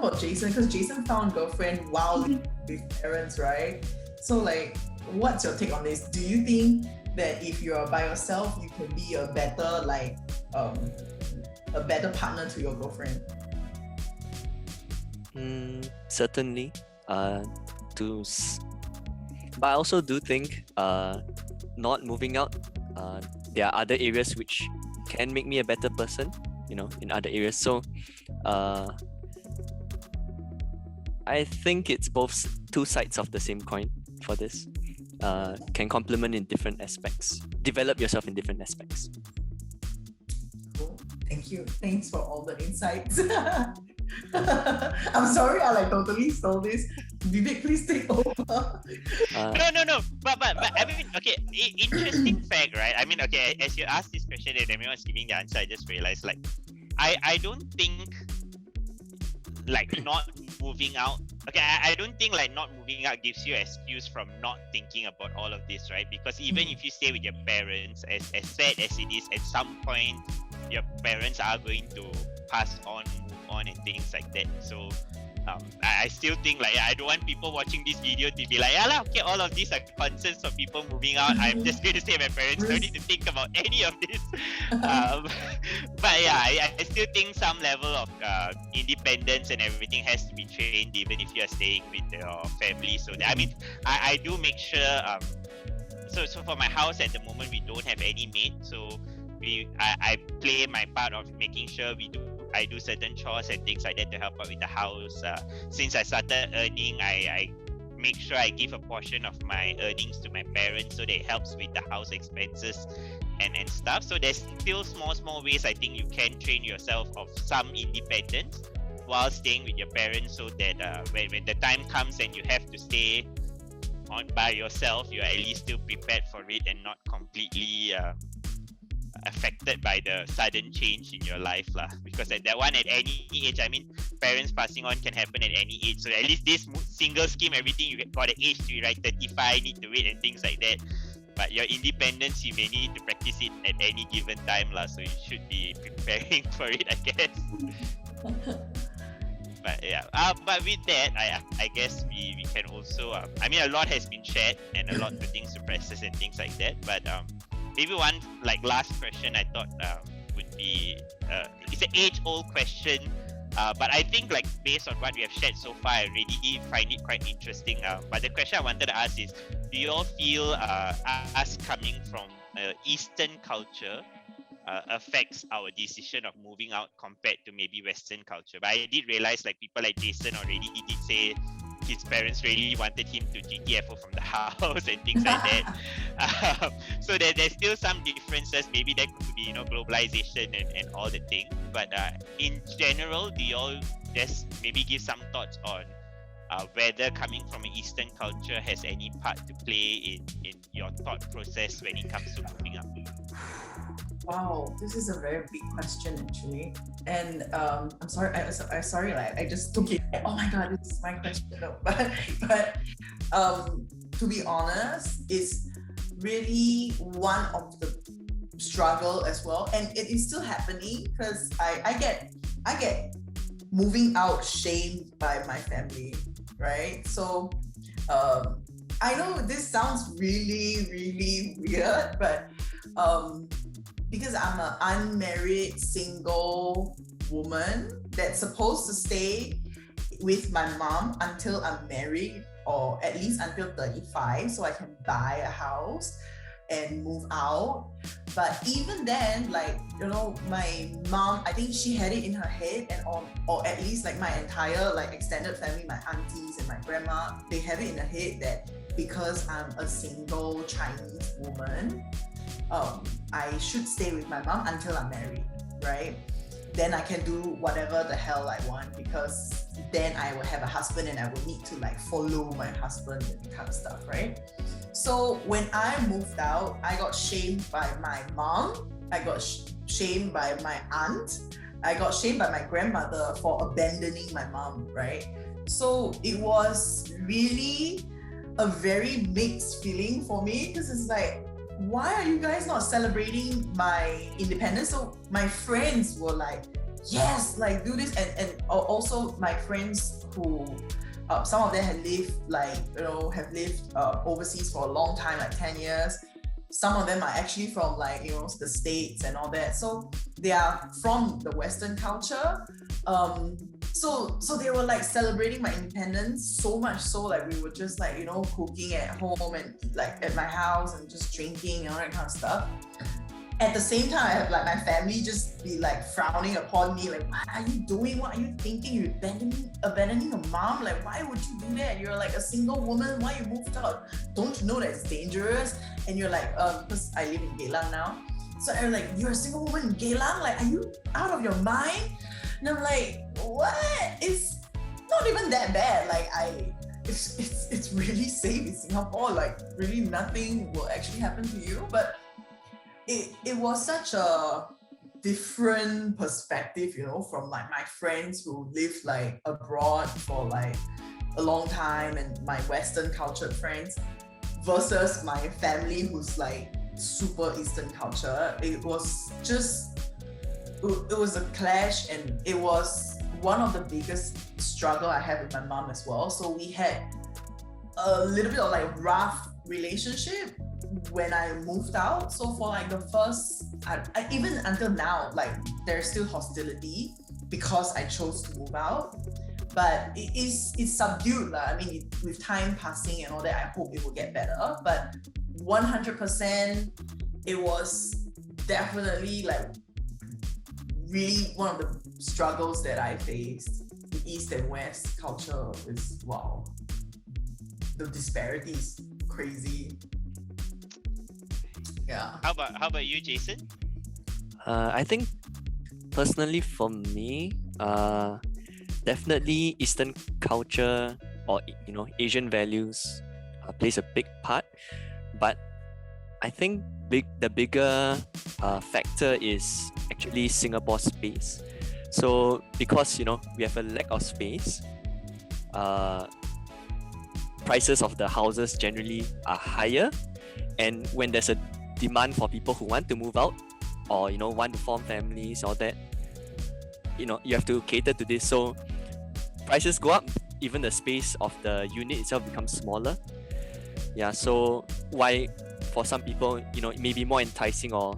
about Jason, because Jason found girlfriend while with parents, right? So like, what's your take on this? Do you think that if you're by yourself, you can be a better a better partner to your girlfriend? Certainly. But I also do think not moving out, there are other areas which can make me a better person, in other areas. So I think it's both two sides of the same coin for this. Can complement in different aspects. Develop yourself in different aspects. Cool. Thank you. Thanks for all the insights. I'm sorry I totally stole this. Vivek, please take over. No. But I mean, okay, interesting fact, right? I mean, okay, as you asked this question and everyone's giving the answer, I just realized I don't think not moving out. Okay, I don't think not moving out gives you excuse from not thinking about all of this, right? Because even if you stay with your parents, as sad as it is, at some point your parents are going to pass on, move on, and things like that. So I still think I don't want people watching this video to be okay, all of these are concerns for people moving out. I'm just going to say my parents don't need to think about any of this. But yeah, I still think some level of independence and everything has to be trained, even if you're staying with your family. So I mean, I do make sure. So for my house at the moment, we don't have any maid. So I play my part of making sure I do certain chores and things like that to help out with the house. Since I started earning, I make sure I give a portion of my earnings to my parents so that it helps with the house expenses and stuff. So there's still small ways I think you can train yourself of some independence while staying with your parents, so that when the time comes and you have to stay on by yourself, you're at least still prepared for it and not completely affected by the sudden change in your life because at any age, I mean, parents passing on can happen at any age. So at least this single scheme, everything, you got an age to, right? 35, need to wait and things like that. But your independence, you may need to practice it at any given time so you should be preparing for it, I guess. But yeah, but with that, I guess we can also I mean, a lot has been shared and a lot of things to process and things like that, but maybe one last question I thought would be it's an age-old question, but I think based on what we have shared so far, I really find it quite interesting. But the question I wanted to ask is, do you all feel us coming from Eastern culture affects our decision of moving out compared to maybe Western culture? But I did realize people like Jason already did say his parents really wanted him to GTFO from the house and things like that. So there's still some differences. Maybe that could be globalization and all the things. But in general, do you all just maybe give some thoughts on whether coming from an Eastern culture has any part to play in your thought process when it comes to moving out? Wow, this is a very big question actually, and I'm sorry. I sorry, I just took it. Oh my god, this is my question. No, but to be honest, it's really one of the struggle as well, and it is still happening because I get moving out shamed by my family, right? So I know this sounds really weird, but because I'm an unmarried single woman that's supposed to stay with my mom until I'm married, or at least until 35, so I can buy a house and move out. But even then, my mom, I think she had it in her head, and or at least my entire extended family, my aunties and my grandma, they have it in their head that because I'm a single Chinese woman, I should stay with my mom until I'm married, right? Then I can do whatever the hell I want, because then I will have a husband and I will need to follow my husband and kind of stuff, right? So when I moved out, I got shamed by my mom, I got shamed by my aunt, I got shamed by my grandmother for abandoning my mom, right? So it was really a very mixed feeling for me, because it's why are you guys not celebrating my independence? So my friends were yes, like do this. And also my friends who some of them have lived overseas for a long time, like 10 years. Some of them are actually from like, the States and all that. So they are from the Western culture. So they were like celebrating my independence so much so like we were just like, cooking at home and like at my house and just drinking and all that kind of stuff. At the same time, I have like my family just be like frowning upon me, like, what are you doing? What are you thinking? You're abandoning a mom? Like, why would you do that? You're like a single woman. Why you moved out? Don't you know that it's dangerous? And you're like, because I live in Geylang now. So I'm like, you're a single woman in Geylang? Like, are you out of your mind? And I'm like, what? It's not even that bad. Like, it's really safe in Singapore. Like, really nothing will actually happen to you. But it was such a different perspective, from like my friends who lived like abroad for like a long time and my Western cultured friends versus my family who's like super Eastern culture. It was a clash, and it was one of the biggest struggle I had with my mom as well. So we had a little bit of like rough relationship when I moved out. So for like the first, even until now, like there's still hostility because I chose to move out. But it's subdued. I mean, with time passing and all that, I hope it will get better. But 100%, it was definitely like really one of the struggles that I faced. The East and West culture is, wow. The disparity is crazy. Yeah. How about you, Jason? I think personally for me, definitely Eastern culture or Asian values plays a big part. But I think the bigger factor is actually Singapore's space. So because we have a lack of space, prices of the houses generally are higher, and when there's a demand for people who want to move out or want to form families, all that, you have to cater to this. So prices go up, even the space of the unit itself becomes smaller. Yeah, so why for some people it may be more enticing, or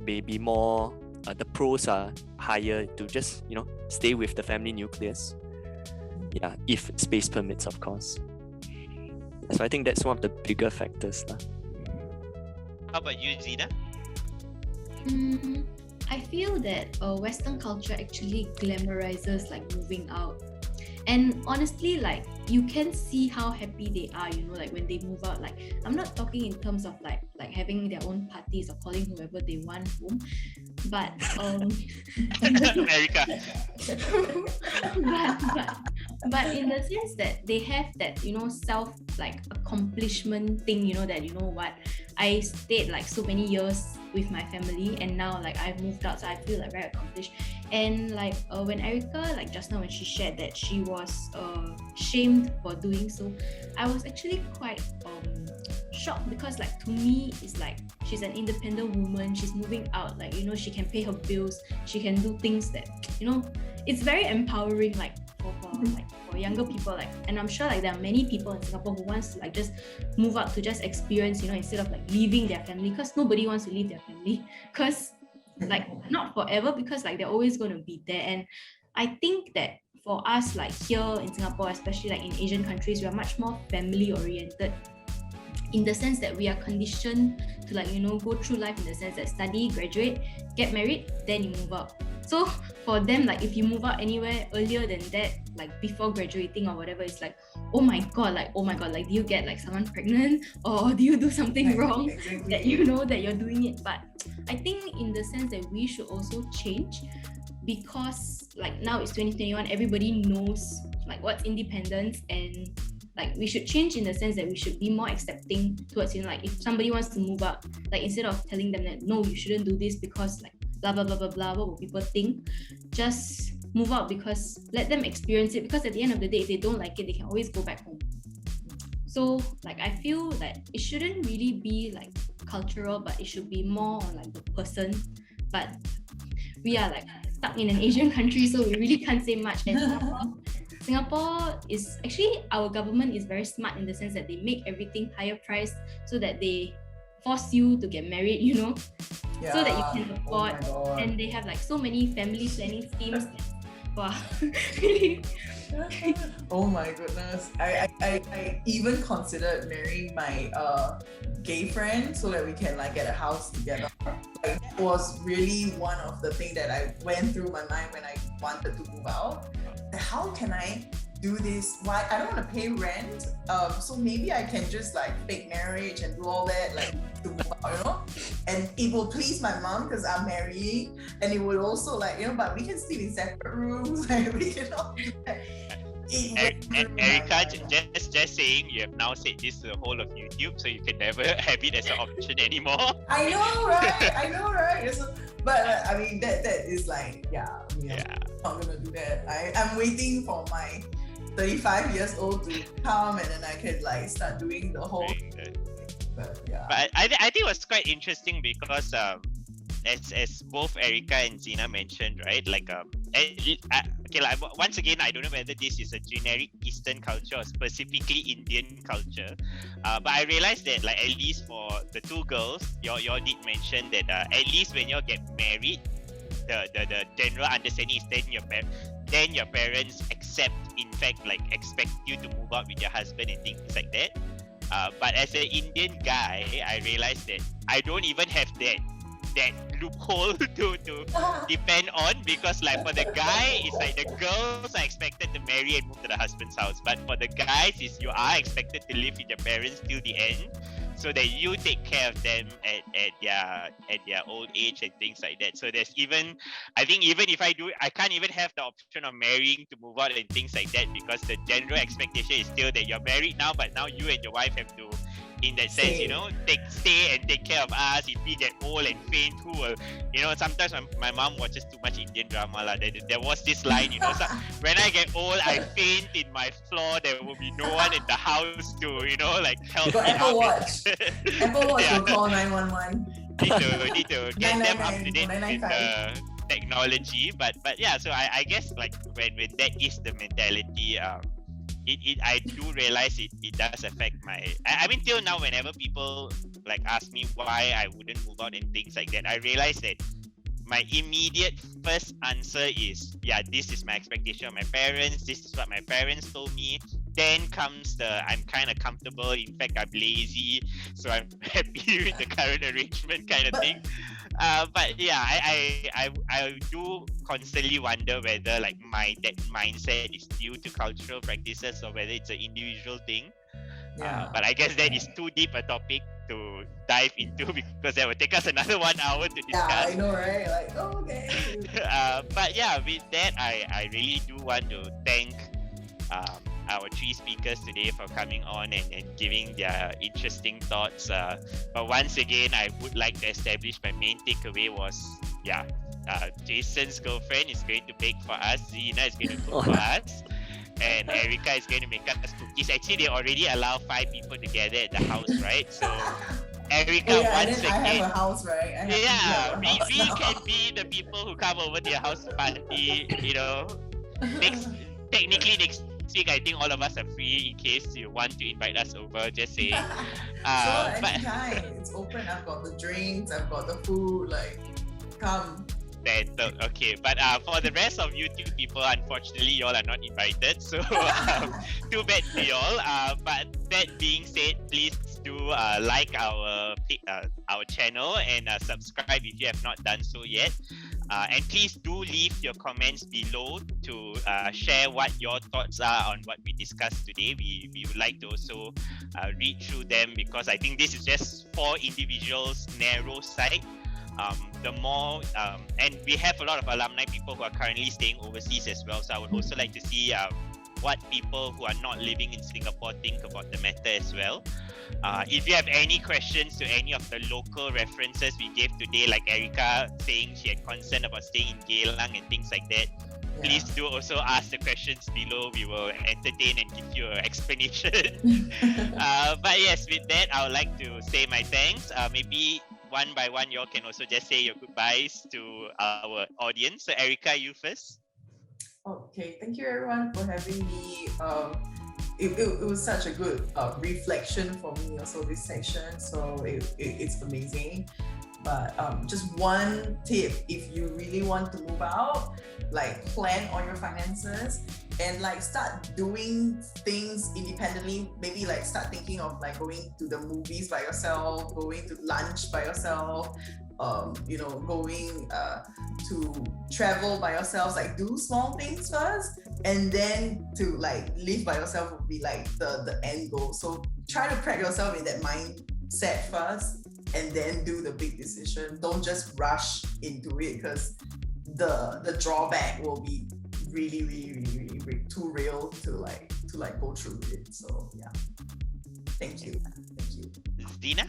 maybe more the pros are higher to just stay with the family nucleus, yeah, if space permits, of course. So I think that's one of the bigger factors lah. How about you, Xeenah? I feel that Western culture actually glamorizes like moving out. And honestly, like you can see how happy they are, like when they move out. Like I'm not talking in terms of like having their own parties or calling whoever they want home, but America. but in the sense that they have that self like accomplishment thing, that what I stayed like so many years with my family, and now like I've moved out, so I feel like very accomplished. And like when Erica, like just now when she shared that she was shamed for doing so, I was actually quite shocked, because like to me it's like she's an independent woman, she's moving out, like she can pay her bills, she can do things that it's very empowering, like for younger people, like, and I'm sure like there are many people in Singapore who wants to like just move out to just experience, instead of like leaving their family, because nobody wants to leave their family, because like not forever, because like they're always going to be there. And I think that for us, like here in Singapore, especially like in Asian countries, we are much more family oriented, in the sense that we are conditioned to like go through life in the sense that study, graduate, get married, then you move out. So for them, like if you move out anywhere earlier than that, like before graduating or whatever, it's like, oh my god, like do you get like someone pregnant, or do you do something wrong that that you're doing it? But I think in the sense that we should also change, because like now it's 2021, everybody knows like what's independence, and like we should change in the sense that we should be more accepting towards like if somebody wants to move out, like instead of telling them that no, you shouldn't do this because like blah blah blah blah blah, what will people think, just move out, because let them experience it, because at the end of the day, if they don't like it, they can always go back home. So like I feel that it shouldn't really be like cultural, but it should be more on like the person. But we are like stuck in an Asian country, so we really can't say much. And Singapore is actually, our government is very smart in the sense that they make everything higher priced so that they force you to get married, so that you can afford. And they have like so many family planning schemes. Wow, really. Oh my goodness. I even considered marrying my gay friend so that we can like get a house together. Like, that was really one of the things that I went through my mind when I wanted to move out. How can I do this? Why I don't want to pay rent? So maybe I can just like fake marriage and do all that, like to move out, And it will please my mom because I'm married, and it would also like, but we can sleep in separate rooms. Like we can all do that. Erica, just saying, you have now said this to the whole of YouTube, so you can never have it as an option anymore. I know, right? So, but I mean, that is like, I'm not gonna do that. I'm waiting for my 35 years old to come, and then I can like start doing the whole. But I think it was quite interesting because as both Erica and Xeenah mentioned, right? Like once again, I don't know whether this is a generic Eastern culture or specifically Indian culture, but I realized that like at least for the two girls, y'all did mention that at least when y'all get married, the general understanding is then your parents expect you to move out with your husband and things like that. But as an Indian guy, I realized that I don't even have that loophole to depend on, because like for the guy, it's like the girls are expected to marry and move to the husband's house, but for the guys, you are expected to live with your parents till the end, so that you take care of them at their old age and things like that. So there's I think even if I can't even have the option of marrying to move out and things like that, because the general expectation is still that you're married now, but now you and your wife have to, in that sense, stay and take care of us. If we get old and faint, who will, sometimes my mom watches too much Indian drama. There was this line, so when I get old, I faint in my floor, there will be no one in the house to, help me Apple out. Watch. Apple Watch will call 911. Need to get them up to date with the technology. But yeah, so I guess like when that is the mentality, I do realize it does affect I mean till now, whenever people like ask me why I wouldn't move out and things like that, I realize that my immediate first answer is, this is my expectation of my parents, this is what my parents told me. Then comes I'm kind of comfortable, in fact I'm lazy, so I'm happy with the current arrangement kind of thing. But yeah, I do constantly wonder whether like that mindset is due to cultural practices or whether it's an individual thing. But I guess that is too deep a topic to dive into, because that would take us another 1 hour to discuss. Yeah, I know, right? Like, okay. But yeah, with that, I really do want to thank our three speakers today for coming on and giving their interesting thoughts. But once again, I would like to establish my main takeaway was, Jason's girlfriend is going to bake for us, Xeenah is going to cook for us, and Erica is going to make us cookies. Actually, they already allow 5 people to gather at the house, right? So Erica, once again, I have a house, right? We can be the people who come over to your house party. Technically next week, I think all of us are free in case you want to invite us over. Just saying. Sure, anytime. It's open. I've got the drinks. I've got the food. Like, come. Okay, but for the rest of YouTube people, unfortunately, y'all are not invited. So too bad for y'all. But that being said, please do like our channel and subscribe if you have not done so yet. And please do leave your comments below to share what your thoughts are on what we discussed today. We would like to also read through them, because I think this is just for individuals' narrow site. The more and we have a lot of alumni people who are currently staying overseas as well, so I would also like to see what people who are not living in Singapore think about the matter as well. If you have any questions to any of the local references we gave today, like Erica saying she had concern about staying in Geylang and things like that, please do also ask the questions below. We will entertain and give you an explanation. But yes, with that, I would like to say my thanks. Maybe one by one, you all can also just say your goodbyes to our audience. So Erica, you first. Okay, thank you everyone for having me. It was such a good reflection for me also this section, so it's amazing. But just one tip, if you really want to move out, like plan on your finances and like start doing things independently. Maybe like start thinking of like going to the movies by yourself, going to lunch by yourself, going to travel by yourself. Like do small things first, and then to like live by yourself would be like the end goal. So try to prep yourself in that mindset first, and then do the big decision. Don't just rush into it, because the drawback will be really too real to go through it. So yeah, thank you. Xeenah?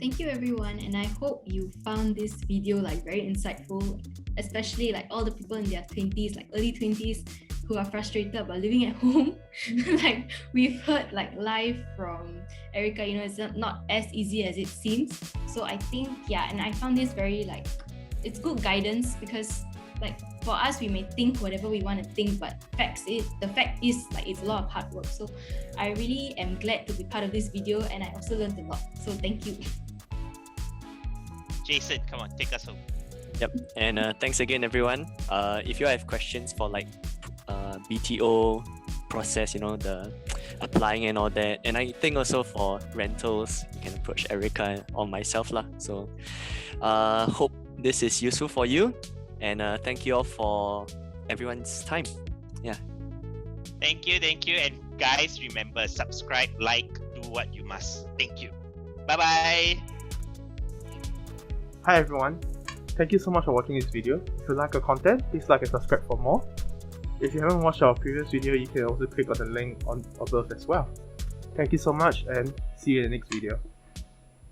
Thank you everyone, and I hope you found this video like very insightful, especially like all the people in their 20s, like early 20s, who are frustrated about living at home. Like we've heard like live from Erica, it's not as easy as it seems. So I think, and I found this very like, it's good guidance, because like for us, we may think whatever we want to think, but the fact is like it's a lot of hard work. So I really am glad to be part of this video, and I also learned a lot. So thank you. Jason, come on, take us home. Yep, and thanks again everyone. If you have questions for like BTO process, the applying and all that, and I think also for rentals, you can approach Erica or myself lah. So hope this is useful for you, and thank you all for everyone's time. Thank you, and guys, remember, subscribe, like, do what you must. Thank you. Bye bye. Hi everyone, thank you so much for watching this video. If you like our content, please like and subscribe for more. If you haven't watched our previous video, you can also click on the link above as well. Thank you so much, and see you in the next video.